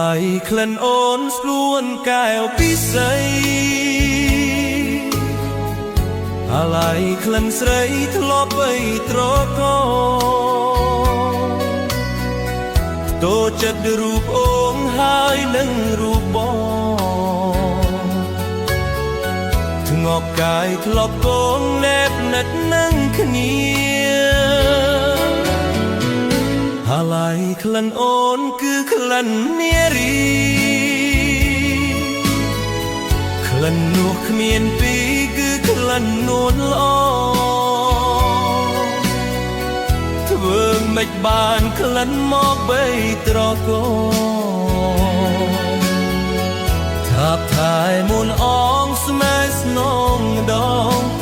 ឡ័យក្លិនអូនស្រួនកែវពិសីអាឡ័យក្លិនស្រីធ្លាប់បីត្រកតូចចិត្តរូបអូនហើយនឹងរូបបងធ្ងប់កាយធ្លាប់កងណែបណិតនឹងគ្នាអាឡ័យក្លិនអូនគឺក្លិននារីក្លិននោះគ្មានពីរគឺក្លិននួនល្អធ្វើមិនបានក្លិនមកបីត្រកថាប់ថែមុនអងស្មែស្នងដង